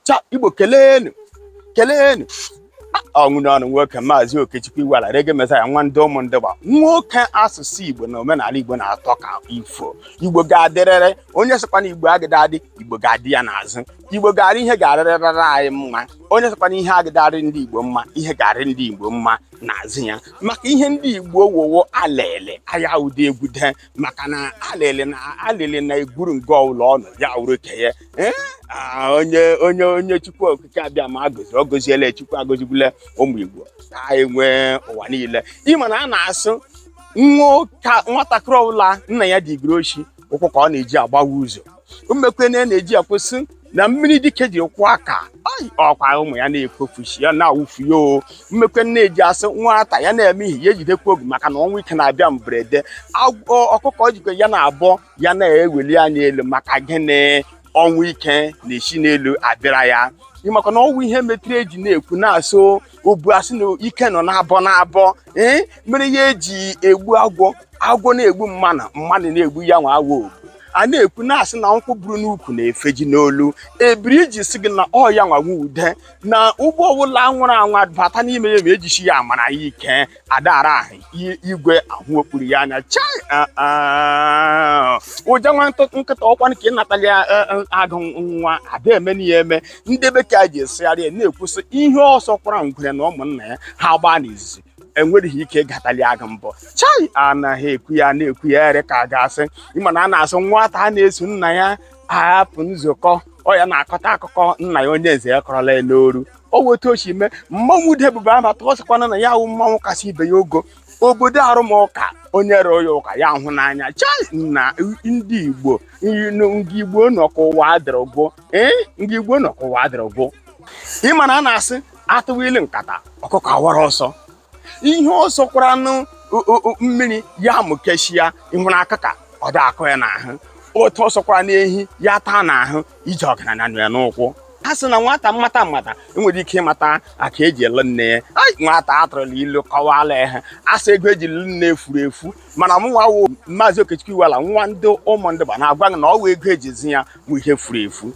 cha Igbo kelenu ọnwụnọnụ nwoke Maazị Okechukwu Iweala Reggae Messiah nwa ndị ụmụndịgba nwoke asụsụ Igbo na omenala Igbo na-atọ ka ifo. Igbo ga-adịrịrị onye sịkwana Igbo agịda adị Igbo ga-adị ya n'azụ. Igbo ga-arị ihe ga-arịrịrị anyị mma. Onye sịkwana ihe agịdarị ndị Igbo mma ihe ga-arị ndị Igbo mma n'azụ ya. Maka ihe ndị Igbo wowo alele aya ude egwude maka na alele na-egwuru ngọ ụlọ ọnụ ya wuru keye onye Chukwu Okike abịa ma agọzi ọ gọziele Chukwu agọzigwule ụmụ Igbo anyị nwee ụwa niile. Ịma na a na-asụ nwatakịrị ọbụla nna ya dị groshi ụkwụ ka ọ na-eji agbawa ụzọ umekwene na-eji akwụsị na mmiri dike ji kwụ aka ọkwa ụmụ ya na-ekwofushi ya na-awụfu ya o mmekwe na-eji asị nwata ya na-eme ihe ya ejidekwa ogu maka na ọnwụ ike na-abịa mberede ọkụkọ jikwa ya na-abọ ya na-eweli anya elu maka gịnị ọnwụ ike na-esi n'elu abịara ya maka na ọnwụ ihe metụrụ eji na-ekwu na-asụ obu asị na ike nọ n'abọ mere ya eji egbu agwọ na-egbu mmadụ na-egbu ya nwa agwọ a na-ekwu na-asị na nkwụ buru n'ukwu na-efeji n'olu ebiri iji sị gị na ọ ya nwa ude na ụgbọ ọbụla nwụrụ anwa bata n'ime ya ma ejichi ya amara ya ike adara ahụ igwe ahụ okpuru ya anya chai ụja nwa nkịta ọkwanụ ka ị natali agụ nwa ada eme n'ihe eme ndị bekee ji esegharị na-ekwusị ihe ọsọ kwara ngwere na ụmụnna ya ha gbaa n'izizi enwereghị ike gatali agụ mbọ chai anaghị ekwu ya na-ekwu ya ere ka a ga-asị ịma na a na-asụ nwata a na-eso nna ya ahapụ nzukọ ọ ya na-akọta akụkọ nna ya onye eze ya kọrọla ya n'oru o weta ochi mee mmanwụ ude ebube amata ọ sịkwana na ya wụ mmanwụ kasị ibe ya ogo obodo arụmụka onye rụọ ya ụka ya hụ n'anya chai na ndị Igbo ndị Igbo nọkọ ụwa adịrọgbo ndị Igbo nọkọ ụwa adịrọgbo ịma na a na-asị atụwili nkata ọkụkọ awara ọsọ ihe ọsọ kwara nụ mmiri ya mụkeshia ịhụrụ akụka ọ da akụ ya n'ahụ otu ọsọkwara n'ehi ya taa n'ahụ ije ọgaranya ya n'ụkwụ ha sị na nwata mmata enwere ike ịmata aka eji ele nne ya nwata atụrụla ilu kọwala ya asị ego eji lu nne efuru efu mana mụnwa wụ Maazị Okechukwu Iweala nwa ndị ụmụndịgba na-agwa gị na ọ wụ ego ejizi ya mụ ihe furu efu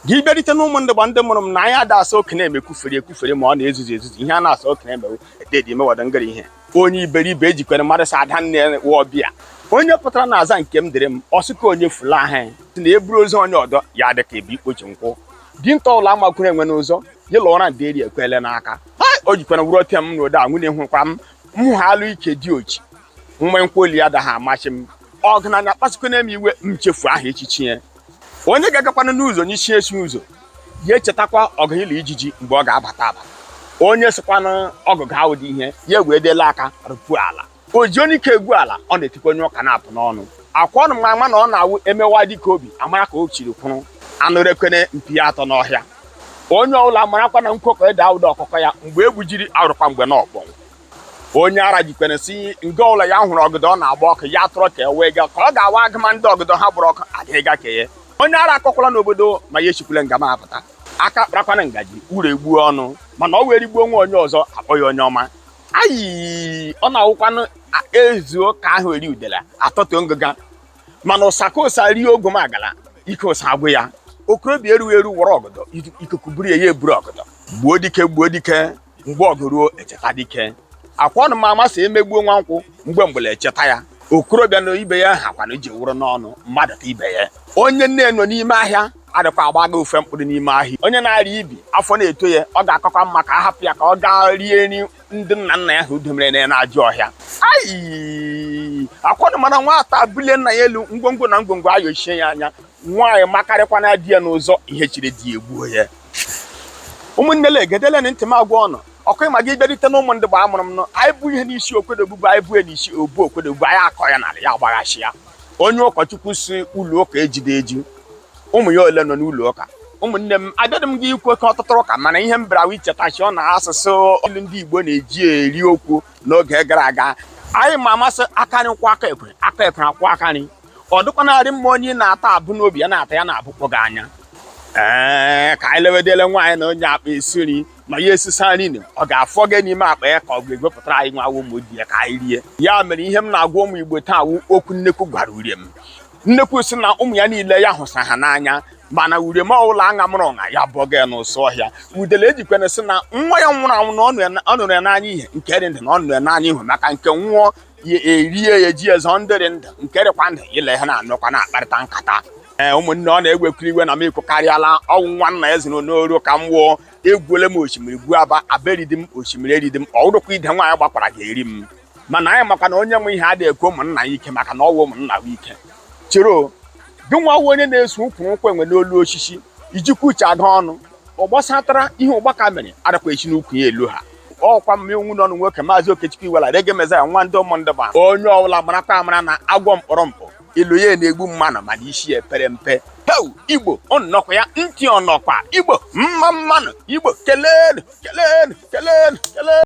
gị bịarite na ụmụndịgba ndị mụrụ m na anyị ada asa okenye ekwufere ma ọ na-ezuzu ihe a na-asa okenye emewu ededi emewado ngara ihe onye iberibe ejikwere mmadụ sa ada nne ọbịa onye pụtara na aza nke m dịrị m ọsịka onye fula ahụ si na eburu ozu onye ọdọ ya dị ka ebe ikpochi nkwụ dinta ụlọ amakwuru enwe n'ụzọ ya lụọra ndị eri ekwele n'aka o jikwara wuru ote m n'ụda nwunye hụkwa m ha alụ ike dị ochi nwe nkwoli ya daha amachi m ọgụnanya kpasịkwana m iwe m chefu aha echichi ya onye ga-agakwana n'ụzọ n'isi esi ụzọ ya echetakwa ọgụnyịla ijiji mgbe ọ ga-abata onye sịkwana ọgụ ga-awụ dị ihe ya wee dela aka rụpuo ala o ji onye ike egwu ala ọ na-etikwa onye ụka na-apụ n'ọnụ akwa ọnụ ma na ọ na-awụ emewa dịka obi amara ka o chiri kwụrụ anụ rekwene mpi ya atọ n'ọhịa onye ọbụla marakwa na nkwokọ ede awụda ọkụkọ ya mgbe egbujiri arụkwa mgbe na ọkpọ onye ara jikwere si nga ụlọ ya hụrụ ọgụdọ ọ na-agba ọkụ ya tụrụ ka e wee ga ka ọ ga-awa agụma ndị ọgụdọ ha bụrụ ọkụ adịghị ga keye onye ara akọkwala n'obodo ma ya echikwule nga ma apụta aka kparakwana ngaji uru egbuo ọnụ mana ọ were gbuo nwa onye ọzọ akpọ ya onye ọma ọ na-awụkwanụ ezuo ka ahụ eri udele atọtụ ngụga mana ụsaka ụsa rie ogom agala ike ụsa agwụ ya okorobịa erughị eru wọrọ ọgọdọ ikuku buru ya eburu ọgọdọ gbuo dike mgbe ọgụ ruo echeta dike akwa ọnụ ma amasị emegbuo nwa nkwụ mgbe mgbele echeta ya okorobịa na ibe ya hakwana iji wụrụ n'ọnụ mmadụ ka ibe ya onye nne nọ n'ime ahịa adịkwa agbaga ofe mkpụrụ n'ime ahịa onye na-arịa ibi afọ na-eto ya ọ ga-akọkwa mma ka a hapụ ya ka ọ gaa rie nri ndị nna ya ha udomere na-ajụ ọhịa akwanụ mana nwata bulie nna ya elu ngwongwo na ngwongwo ayochie ya anya nwaanyị makarịkwana di ya n'ụzọ ihe chiri di egbuo ya ụmụnne le egedele na ntị m agwa ọnụ ọkụ ma gị bịarite na ụmụndịgba amụrụ m nọ anyị bụ ihe n'isi okwedogbugbu anyị bụ n'isi obu okwedogbugbu anyị akọ ya n'ala ya agbaghachi ya onye ụkọchukwu si ụlọ ụka ejide eju ụmụ ya ole nọ n'ụlọ ụka ụmụnne m abịadị m gị ikwu oke ọtụtụ ụka mana ihe m bịara ichetachi ọ na asụsụ olu ndị Igbo na-eji eri okwu n'oge gara aga anyị ma amasị aka nri kwụ aka ekwe akwụ aka nri ọ dịkwanarị mma onye na-ata abụ n'obi ya na-ata ya na-abụkpọ gị anya ka anyị lewedele nwaanyị na onye akpa esi nri ma ya esisa nri ọ ga-afọ gị n'ime akpa ya ka ọ ga-egwepụtara anyị nwa ụmụ di ya ka anyị rie ya mere ihe m na-agwa ụmụ Igbo taa wụ okwu nnekwu gwara urie m nnekwu si na ụmụ ya niile ya hụsa ha n'anya mana ure ma ụlọ anya mụrụ nha ya bụ gị n'ụsọ ọhịa udele ejikwana sị na nwa ya nwụrụ anwụ na ọ nụrụ ya n'anya ihe nke dị ndụ na ọ nụrụ ya n'anya ihu maka nke nwụọ ya erie ya eji ezo ndịrị ndụ nke dịkwa ndụ ile ha na-anụkwa na-akparịta nkata ụmụnne ọ na-egwekiri iwe na m ịkụkarịala ọnwụ nwanna ya ziri n'oru ka m wụọ egwuole m osimiri gbuo aba aberidi m osimiri eridi m ọrụkwa ide nwaanyị gbakwara ga-eri m mana anyị makwa na onye nwe ihe adịghị ekwe ụmụnna ya ike maka na ọwụ ụmụnna ya ike chero gị nwa onye na-eso ụkwụ nkwụ enwe n'olu osisi ijikwa uche aga ọnụ ọ gbasatara ihe ụgbaka mere adakwa echi n'ukwu ya elu ha ọkwa mme onwu n'ọnụ nwoke maazị Okechukwu Iwela Reggae Messiah nwa ndị ụmụndịba onye ọbụla marakwa amara na agwọ mkpọrọ mpụ ilu ya na-egbu mmanụ mana isi ya epere mpe Igbo ọnọkwa ya ntị ọnọkwa Igbo mma mmanụ Igbo kelenu kelenu kelenu kelenu